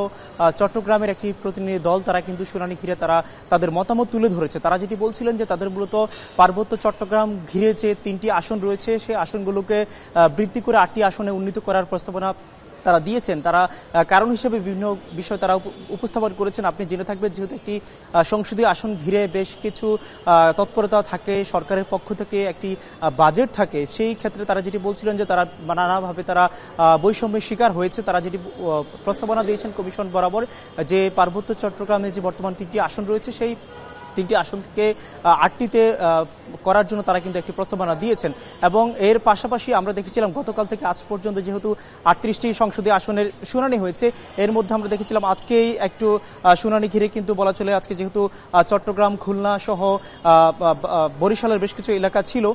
চট্টগ্রামের একটি প্রতিনিধি দল, তারা কিন্তু শুনানি ঘিরে তারা তাদের মতামত তুলে ধরেছে। তারা যেটি বলছিলেন যে তাদের মূলত পার্বত্য চট্টগ্রাম ঘিরে যে 3টি আসন রয়েছে সেই আসনগুলোকে বৃদ্ধি করে 8টি আসনে উন্নীত করার প্রস্তাবনা তারা দিয়েছেন। তারা কারণ হিসেবে বিভিন্ন বিষয় তারা উপস্থাপন করেছেন। আপনি জেনে থাকবেন যেহেতু একটি সংসদীয় আসন ঘিরে বেশ কিছু তৎপরতা থাকে, সরকারের পক্ষ থেকে একটি বাজেট থাকে, সেই ক্ষেত্রে তারা যেটি বলছিলেন যে তারা নানাভাবে তারা বৈষম্যের শিকার হয়েছে। তারা যেটি প্রস্তাবনা দিয়েছেন কমিশন বরাবর যে পার্বত্য চট্টগ্রামে যে বর্তমান 3টি আসন রয়েছে সেই 3টি আসন থেকে 8টিতে করার জন্য তারা কিন্তু একটি প্রস্তাবনা দিয়েছেন এবং এর পাশাপাশি আমরা দেখেছিলাম গতকাল থেকে আজ পর্যন্ত যেহেতু 38টি সংসদীয় আসনের শুনানি হয়েছে, এর মধ্যে আমরা দেখেছিলাম আজকেই একটু শুনানি ঘিরে কিন্তু বলা চলে আজকে যেহেতু চট্টগ্রাম, খুলনা সহ বরিশালের বেশ কিছু এলাকা ছিল,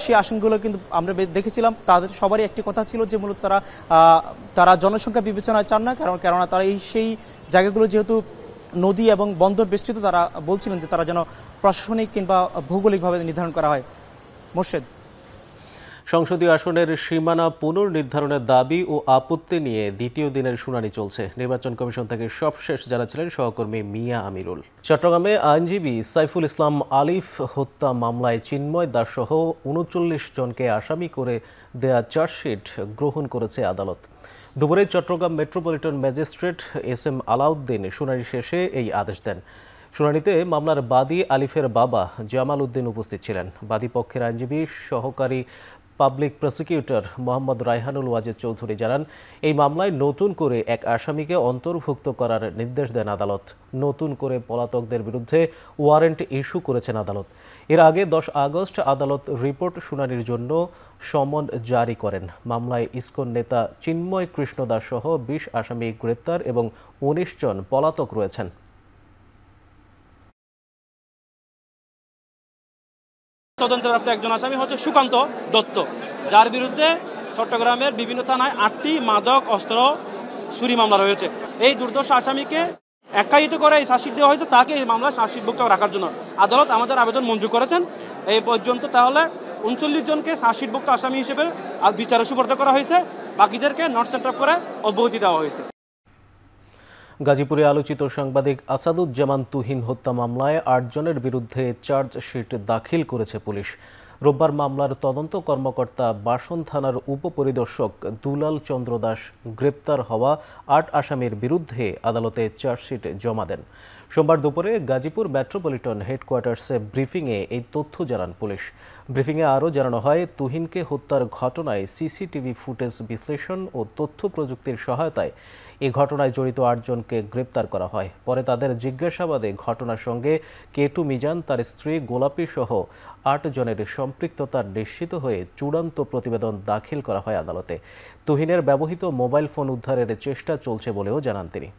সেই আসনগুলো কিন্তু আমরা দেখেছিলাম তাদের সবারই একটি কথা ছিল যে মূলত তারা জনসংখ্যা বিবেচনায় চান না, কেননা তারা সেই জায়গাগুলো যেহেতু নদী এবং বন্দর বেষ্টিত, তারা বলছিলেন যে তারা যেন প্রশাসনিক কিংবা ভৌগোলিকভাবে নির্ধারণ করা হয়। মোর্শেদ, সংসদীয় আসনের সীমানা পুনর্নির্ধারণের দাবি ও আপত্তি নিয়ে দ্বিতীয় দিনের শুনানি চলছে। নির্বাচন কমিশন থেকে সবশেষ জানাচ্ছিলেন সহকর্মী মিয়া আমিরুল। চট্টগ্রামে আইনজীবী সাইফুল ইসলাম আলিফ হত্যা মামলায় চিন্ময় দাস সহ 39 জনকে আসামি করে দেয়া চার্জশিট গ্রহণ করেছে আদালত। দুপুরে Chattogram metropolitan magistrate SM Alauddin শুনানি শেষে এই আদেশ দেন। শুনানিতে মামলার বাদী আলিফের বাবা জামাল উদ্দিন উপস্থিত ছিলেন। বাদী পক্ষের আইনজীবী সহকারী পাবলিক প্রসিকিউটর মোহাম্মদ রায়হানুল ওয়াজেদ চৌধুরী জানান, এই মামলায় নতুন করে এক আসামিকে অন্তর্ভুক্ত করার নির্দেশ দেন আদালত। নতুন করে পলাতকদের বিরুদ্ধে ওয়ারেন্ট ইস্যু করেছেন আদালত। এর আগে 10 আগস্ট আদালত রিপোর্ট শুনানির জন্য সমন জারি করেন। মামলায় ইসকন নেতা চিন্ময় কৃষ্ণ দাস সহ 20 আসামি গ্রেপ্তার এবং 19 জন পলাতক রয়েছেন। তদন্তপ্রাপ্ত একজন আসামি হচ্ছে সুকান্ত দত্ত, যার বিরুদ্ধে চট্টগ্রামের বিভিন্ন থানায় 8টি মাদক অস্ত্র চুরি মামলা রয়েছে। এই দুর্দর্শ আসামিকে একায়িত করে এই চার্জশিট দেওয়া হয়েছে তাকে এই মামলায় চার্জশিটভুক্ত রাখার জন্য আদালত আমাদের আবেদন মঞ্জুর করেছেন এই পর্যন্ত। তাহলে 39 জনকে চার্জশিটভুক্ত আসামি হিসেবে বিচারে সুপর্দ করা হয়েছে, বাকিদেরকে নট সেন্টার করে অব্যাহতি দেওয়া হয়েছে। গাজীপুরে আলোচিত সাংবাদিক আসাদুজ্জামান তুহিন হত্যা মামলায় 8 জনের বিরুদ্ধে চার্জশিট দাখিল করেছে পুলিশ। রোববার মামলার তদন্ত কর্মকর্তা বাসন থানার উপপরিদর্শক দুলাল চন্দ্র দাস গ্রেপ্তার হওয়া 8 আসামির বিরুদ্ধে আদালতে চার্জশিট জমা দেন। সোমবার দুপুরে গাজীপুর মেট্রোপলিটন হেডকোয়ার্টার্সে ব্রিফিংয়ে এই তথ্য জানান পুলিশ। ব্রিফিংয়ে আরও জানানো হয়, তুহিনকে হত্যার ঘটনায় সিসিটিভি ফুটেজ বিশ্লেষণ ও তথ্য প্রযুক্তির সহায়তায় এই ঘটনায় জড়িত 8 জনকে গ্রেপ্তার করা হয়। পরে তাদের জিজ্ঞাসাবাদে ঘটনার সঙ্গে কেটু মিজান, তার স্ত্রী গোলাপি সহ 8 জনের সম্পৃক্ততা নিশ্চিত হয়ে চূড়ান্ত প্রতিবেদন দাখিল করা হয় আদালতে। তুহিনের ব্যবহৃত মোবাইল ফোন উদ্ধারের চেষ্টা চলছে বলেও জানান তিনি।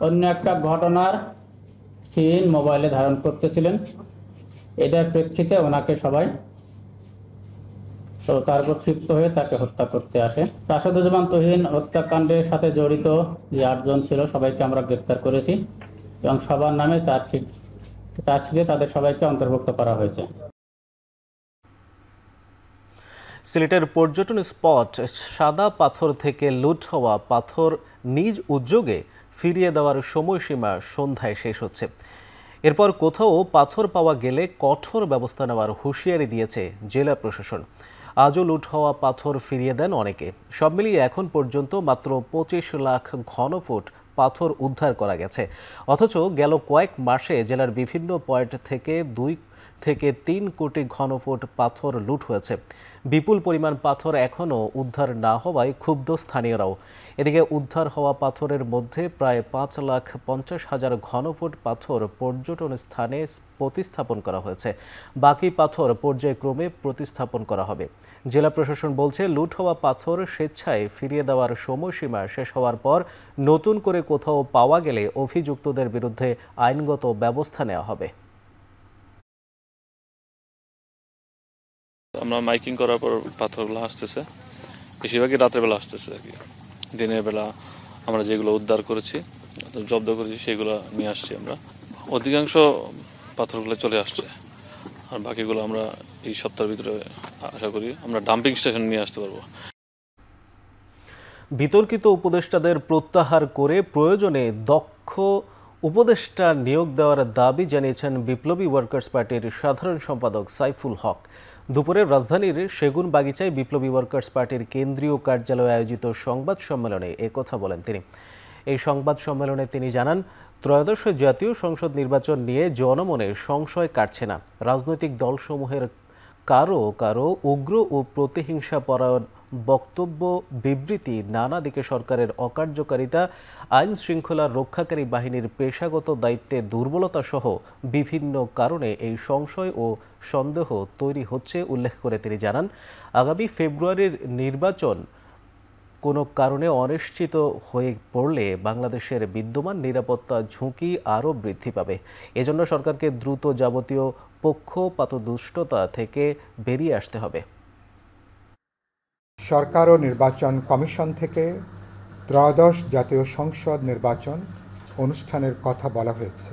অন্য একটা ঘটনার সিন মোবাইলে ধারণ করতেছিলেন, এটার প্রেক্ষিতে ওনাকে সবাই তো তারপর ক্ষিপ্ত হয়ে তাকে হত্যা করতে আসে। আসাদুজ্জামান তুহিন হত্যাকাণ্ডের সাথে জড়িত যে 8 জন ছিল সবাইকে আমরা গ্রেপ্তার করেছি এবং সবার নামে চার্জশিটে তাদের সবাইকে অন্তর্ভুক্ত করা হয়েছে। সিলেটের পর্যটন স্পট সাদা পাথর থেকে লুট হওয়া পাথর নিজ উদ্যোগে ফিরিয়ে দেওয়ার সময়সীমা সন্ধ্যায় শেষ হচ্ছে। এরপর কোথাও পাথর পাওয়া গেলে কঠোর ব্যবস্থা নেওয়ার হুঁশিয়ারি দিয়েছে জেলা প্রশাসন। আজও লুট হওয়া পাথর ফিরিয়ে দেন অনেকে। সব মিলিয়ে এখন পর্যন্ত মাত্র 25 লাখ ঘনফুট পাথর উদ্ধার করা গেছে। অথচ গেল কয়েক মাসে জেলার বিভিন্ন পয়েন্ট থেকে 2 থেকে 3 কোটি ঘনফুট পাথর লুট হয়েছে। বিপুল পরিমাণ পাথর এখনও উদ্ধার না হওয়ায় ক্ষুব্ধ স্থানীয়রাও। এদিকে উদ্ধার হওয়া পাথরের মধ্যে প্রায় 5,50,000 ঘনফুট পাথর পর্যটন স্থানে প্রতিস্থাপন করা হয়েছে। বাকি পাথর পর্যায়ক্রমে প্রতিস্থাপন করা হবে। জেলা প্রশাসন বলছে, লুট হওয়া পাথর স্বেচ্ছায় ফিরিয়ে দেওয়ার সময়সীমা শেষ হওয়ার পর নতুন করে কোথাও পাওয়া গেলে অভিযুক্তদের বিরুদ্ধে আইনগত ব্যবস্থা নেওয়া হবে। আমরা মাইকিং করার পর পাথরগুলো আসতেছে, বেশিরভাগই রাতের বেলা আসতেছে আর কি। দিনের বেলা আমরা যেগুলো উদ্ধার করেছি, জব্দ করেছি, সেগুলো নিয়ে আসছি আমরা। অধিকাংশ পাথরগুলো চলে আসছে, আর বাকিগুলো আমরা এই সপ্তাহের ভিতরে আশা করি আমরা ডাম্পিং স্টেশন নিয়ে আসতে পারবো। বিতর্কিত উপদেষ্টাদের প্রত্যাহার করে প্রয়োজনে দক্ষ উপদেষ্টা নিয়োগ দেওয়ার দাবি জানিয়েছেন বিপ্লবী ওয়ার্কার্স পার্টির সাধারণ সম্পাদক সাইফুল হক। দুপুরে রাজধানীর সেগুন বাগিচায় বিপ্লবী ওয়ার্কার্স পার্টির কেন্দ্রীয় কার্যালয়ে আয়োজিত সংবাদ সম্মেলনে একথা বলেন তিনি। এই সংবাদ সম্মেলনে তিনি জানান, ত্রয়োদশ জাতীয় সংসদ নির্বাচন নিয়ে জনমনে সংশয় কাটছে না। রাজনৈতিক দলসমূহের কারো কারো উগ্র ও প্রতিহিংসাপরায়ণ বক্তব্য, বিবৃতি, নানা দিকে সরকারের অকার্যকারিতা, আইন শৃঙ্খলা রক্ষাকারী বাহিনীর পেশাগত দায়িত্বে দুর্বলতা সহ বিভিন্ন কারণে এই সংশয় ও সন্দেহ তৈরি হচ্ছে উল্লেখ করে তিনি জানান, আগামী ফেব্রুয়ারির নির্বাচন কোনো কারণে অনিশ্চিত হয়ে পড়লে বাংলাদেশের বিদ্যমান নিরাপত্তা ঝুঁকি আরও বৃদ্ধি পাবে। এজন্য সরকারকে দ্রুত যাবতীয় পক্ষপাতদুষ্টতা থেকে বেরিয়ে আসতে হবে। সরকার ও নির্বাচন কমিশন থেকে ত্রয়োদশ জাতীয় সংসদ নির্বাচন অনুষ্ঠানের কথা বলা হয়েছে।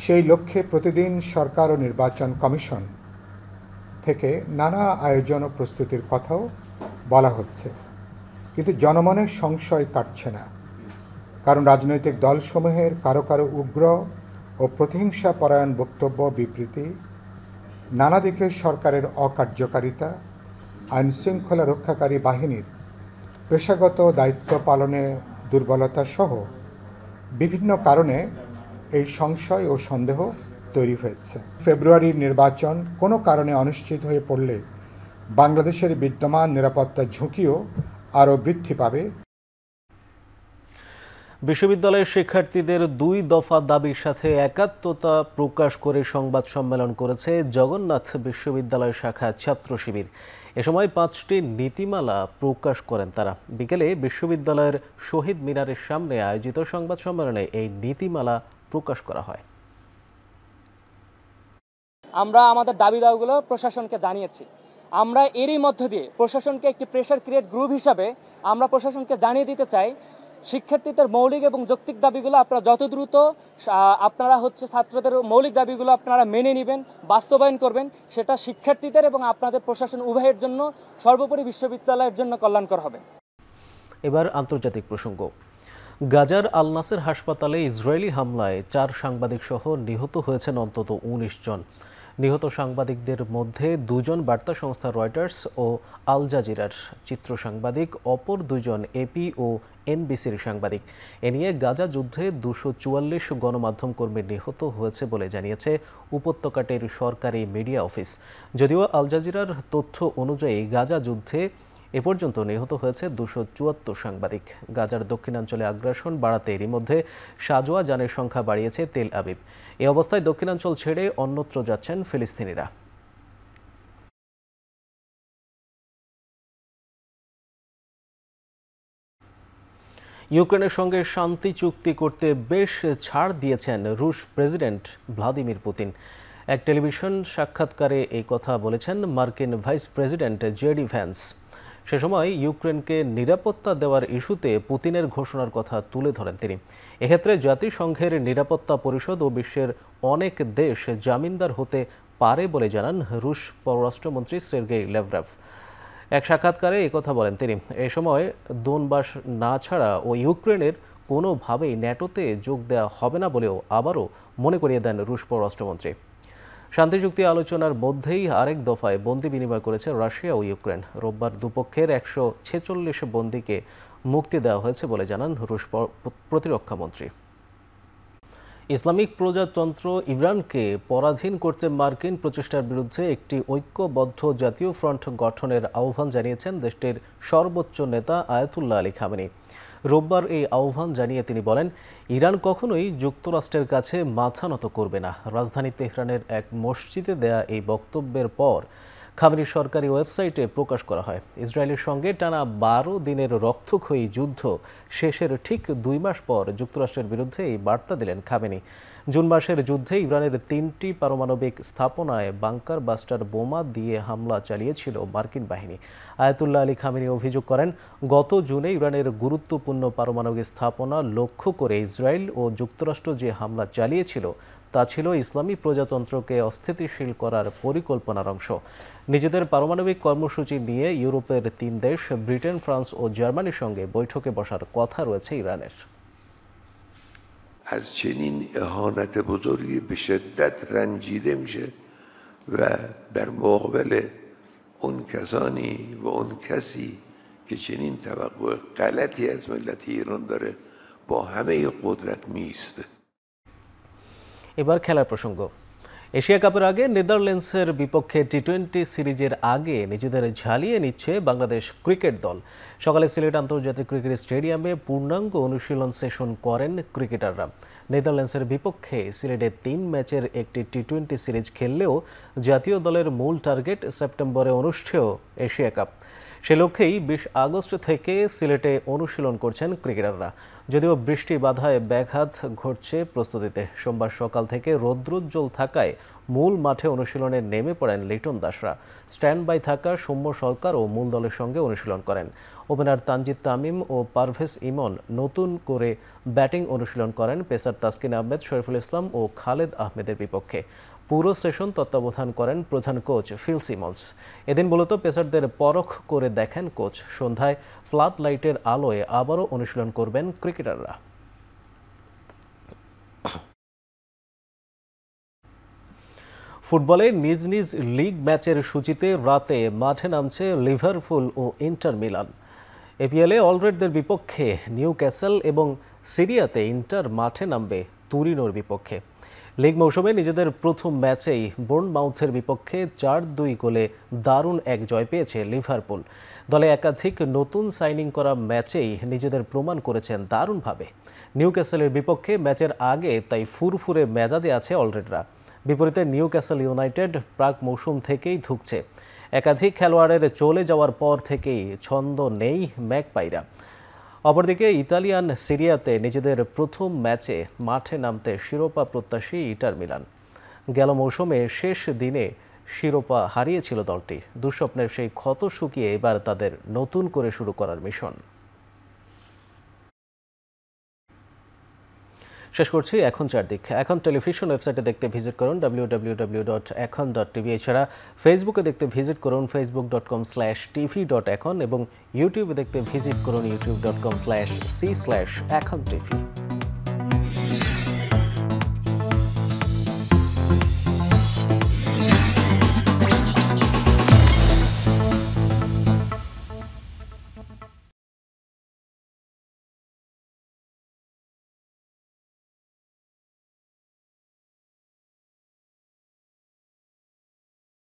সেই লক্ষ্যে প্রতিদিন সরকার ও নির্বাচন কমিশন থেকে নানা আয়োজন ও প্রস্তুতির কথাও বলা হচ্ছে, কিন্তু জনমনের সংশয় কাটছে না। কারণ রাজনৈতিক দলসমূহের কারো কারো উগ্র ও প্রতিহিংসাপরায়ণ বক্তব্য, বিবৃতি, নানা দিকে সরকারের অকার্যকারিতা, আইন শৃঙ্খলা রক্ষাকারী বাহিনীর পেশাগত দায়িত্ব পালনে দুর্বলতা সহ বিভিন্ন কারণে এই সংশয় ও সন্দেহ তৈরি হয়েছে। ফেব্রুয়ারির নির্বাচন কোনো কারণে অনিশ্চিত হয়ে পড়লে বাংলাদেশের বিদ্যমান নিরাপত্তা ঝুঁকিও আরও বৃদ্ধি পাবে। বিশ্ববিদ্যালয়ের শিক্ষার্থীদের 2 দফা দাবির সাথে একাত্মতা প্রকাশ করে সংবাদ সম্মেলন করেছে জগন্নাথ বিশ্ববিদ্যালয় শাখা ছাত্র শিবির। এ সময় 5টি নীতিমালা প্রকাশ করেন তারা। বিকেলে বিশ্ববিদ্যালয়ের শহীদ মিনারের সামনে আয়োজিত সংবাদ সম্মেলনে এই নীতিমালা প্রকাশ করা হয়। আমরা আমাদের দাবি দাওয়াগুলো প্রশাসনকে জানিয়েছি। আমরা এরই মধ্য দিয়ে প্রশাসনকে একটি প্রেশার ক্রিয়েট গ্রুপ হিসাবে আমরা প্রশাসনকে জানিয়ে দিতে চাই, শিক্ষার্থীদের মৌলিক এবং যৌক্তিক দাবিগুলো আপনারা যত দ্রুত আপনারা ছাত্রদের মৌলিক দাবিগুলো আপনারা মেনে নেবেন, বাস্তবায়ন করবেন, সেটা শিক্ষার্থীদের এবং আপনাদের প্রশাসন উভয়ের জন্য, সর্বোপরি বিশ্ববিদ্যালয়ের জন্য কল্যাণকর হবে। এবার আন্তর্জাতিক প্রসঙ্গ। গাজার আল নাসের হাসপাতালে ইসরায়েলি হামলায় 4 সাংবাদিক সহ নিহত হয়েছেন অন্তত 19 জন। নিহত সাংবাদিকদের মধ্যে 2 জন বার্তা সংস্থা রয়টার্স ও আল জাজিরার চিত্র সাংবাদিক, অপর 2 জন এপি ও এনবিসির সাংবাদিক। এ নিয়ে গাজা যুদ্ধে 244 গণমাধ্যম কর্মী নিহত হয়েছে বলে জানিয়েছে উপত্যকাটির সরকারি মিডিয়া অফিস। যদিও আল জাজিরার তথ্য অনুযায়ী গাজা যুদ্ধে এ পর্যন্ত নিহত হয়েছে 274 সাংবাদিক। গাজার দক্ষিণাঞ্চলে আগ্রাসন বাড়াতে এরই মধ্যে সাজোয়া যানের সংখ্যা বাড়িয়েছে তেল আবিব। এই অবস্থায় দক্ষিণাঞ্চল ছেড়ে অন্যত্র যাচ্ছেন ফিলিস্তিনিরা। ইউক্রেনের সঙ্গে শান্তি চুক্তি করতে বেশ ছাড় দিয়েছেন রুশ প্রেসিডেন্ট ভ্লাদিমির পুতিন। এক টেলিভিশন সাক্ষাৎকারে এই কথা বলেছেন মার্কিন ভাইস প্রেসিডেন্ট জেডি ভ্যান্স। সে সময় ইউক্রেনকে নিরাপত্তা দেওয়ার ইস্যুতে পুতিনের ঘোষণার কথা তুলে ধরেন তিনি। এক্ষেত্রে জাতিসংঘের নিরাপত্তা পরিষদ ও বিশ্বের অনেক দেশ জামিনদার হতে পারে বলে জানান রুশ পররাষ্ট্রমন্ত্রী সের্গেই ল্যাভরভ। এক সাক্ষাৎকারে একথা বলেন তিনি। এ সময় দোনবাস না ছাড়া ও ইউক্রেনের কোনোভাবেই ন্যাটোতে যোগ দেওয়া হবে না বলেও আবারও মনে করিয়ে দেন রুশ পররাষ্ট্রমন্ত্রী। শান্তি চুক্তি আলোচনার মধ্যেই আরেক দফায় বন্দি বিনিময় করেছে রাশিয়া ও ইউক্রেন। রোববার দুপক্ষের 146 বন্দীকে মুক্তি দেওয়া হয়েছে বলে জানান রুশ প্রতিরক্ষামন্ত্রী। ইসলামিক প্রজাতন্ত্র ইরানকে পরাধীন করতে মার্কিন প্রচেষ্টার বিরুদ্ধে একটি ঐক্যবদ্ধ জাতীয় ফ্রন্ট গঠনের আহ্বান জানিয়েছেন দেশটির সর্বোচ্চ নেতা আয়াতুল্লাহ আলী খামেনি। রোববার এই আহ্বান জানিয়ে তিনি বলেন, ইরান কখনোই যুক্তরাষ্ট্রের কাছে মাথা নত করবে না। রাজধানী তেহরানের এক মসজিদে দেয়া এই বক্তব্যের পর খামেনির সরকারি ওয়েবসাইটে প্রকাশ করা হয়। ইসরায়েলের সঙ্গে টানা 12 দিনের রক্তক্ষয়ী যুদ্ধ শেষের ঠিক 2 মাস পর যুক্তরাষ্ট্রের বিরুদ্ধে এই বার্তা দিলেন খামেনি। জুন মাসের যুদ্ধে ইরানের 3টি পারমাণবিক স্থাপনায় বাংকার বাস্টার বোমা দিয়ে হামলা চালিয়েছিল মার্কিন বাহিনী। আয়াতুল্লাহ আলী খামেনি অভিযোগ করেন, গত জুনে ইরানের গুরুত্বপূর্ণ পারমাণবিক স্থাপনা লক্ষ্য করে ইসরায়েল ও যুক্তরাষ্ট্র যে হামলা চালিয়েছিল তা ছিল ইসলামী প্রজাতন্ত্রকে অস্থিতিশীল করার পরিকল্পনার অংশ। নিজেদের পারমাণবিক কর্মসূচি নিয়ে ইউরোপের 3 দেশ ব্রিটেন, ফ্রান্স ও জার্মানির সঙ্গে বৈঠকে বসার কথা রয়েছে ইরানের। از چنین اهانت بزرگی به شدت رنجیده میشه و در مقابل اون کسانی و اون کسی که چنین توقع غلطی از ملت ایران داره با همه قدرت میسته। এবার খেলার প্রসঙ্গ। এশিয়া কাপের আগে নেদারল্যান্ডসের বিপক্ষে টি-20 সিরিজের আগে নিজেদের ঝালিয়ে নিচ্ছে বাংলাদেশ ক্রিকেট দল। সকালে সিলেট আন্তর্জাতিক ক্রিকেট স্টেডিয়ামে পূর্ণাঙ্গ অনুশীলন সেশন করেন ক্রিকেটাররা। নেদারল্যান্ডসের বিপক্ষে সিলেটে 3 ম্যাচের একটি টি-20 সিরিজ খেললেও জাতীয় দলের মূল টার্গেট সেপ্টেম্বরে অনুষ্ঠেয় এশিয়া কাপ। সে লক্ষ্যেই 20 আগস্ট থেকে সিলেটে অনুশীলন করছেন ক্রিকেটাররা। যদিও বৃষ্টি বাধায় ব্যাঘাত ঘটছে প্রস্তুতিতে। সোমবার সকাল থেকে রৌদ্রোজ্জ্বল থাকায় মূল মাঠে অনুশীলনে নেমে পড়েন লিটন দাসরা। স্ট্যান্ড বাই থাকা সৌম্য সরকার ও মূল দলের সঙ্গে অনুশীলন করেন। ওপেনার তানজিদ তামিম ও পারভেজ ইমন নতুন করে ব্যাটিং অনুশীলন করেন পেসার তাসকিন আহমেদ, শরীফুল ইসলাম ও খালেদ আহমেদের বিপক্ষে। পুরো সেশন তত্ত্বাবধান করেন প্রধান কোচ ফিল সিমন্স। এদিন মূলত পেসারদের পরখ করে দেখেন কোচ। সন্ধ্যায় ফ্লাড লাইটের আলোয় আবারও অনুশীলন করবেন ক্রিকেটাররা। ফুটবলে নিজ নিজ লিগ ম্যাচের সূচিতে রাতে মাঠে নামছে লিভারপুল ও ইন্টার মিলান। এপিএলে অলরেডদের বিপক্ষে নিউ ক্যাসেল এবং সিরিয়াতে ইন্টার মাঠে নামবে তুরিনোর বিপক্ষে। লিগ মৌসুমে নিজেদের প্রথম ম্যাচেই বোর্নমাউথের বিপক্ষে 4-2 গোলে দারুণ এক জয় পেয়েছে লিভারপুল। দলে একাধিক নতুন সাইনিং করা ম্যাচেই নিজেদের প্রমাণ করেছেন দারুণভাবে। নিউক্যাসেলের বিপক্ষে ম্যাচের আগে তাই ফুরফুরে মেজাজে আছে অলরেডরা। বিপরীতে নিউক্যাসল ইউনাইটেড প্রাক মৌসুম থেকেই ধুঁকছে। একাধিক খেলোয়াড়ের চলে যাওয়ার পর থেকেই ছন্দ নেই ম্যাকপাইরা। অপরদিকে ইতালিয়ান সিরিয়াতে নিজেদের প্রথম ম্যাচে মাঠে নামতে শিরোপা প্রত্যাশী ইন্টার মিলান। গেল মৌসুমে শেষ দিনে শিরোপা হারিয়েছিল দলটি। দুঃস্বপ্নের সেই ক্ষত শুকিয়ে এবার তাদের নতুন করে শুরু করার মিশন। শেষ করছি এখন চারদিক। এখন টেলিভিশন ওয়েবসাইটে দেখতে ভিজিট করুন www.ekhon.tv। এছাড়া ফেসবুকে দেখতে ভিজিট করুন facebook.com/tv.ekhon এবং ইউটিউবে দেখতে ভিজিট করুন youtube.com/c/ekhon tv।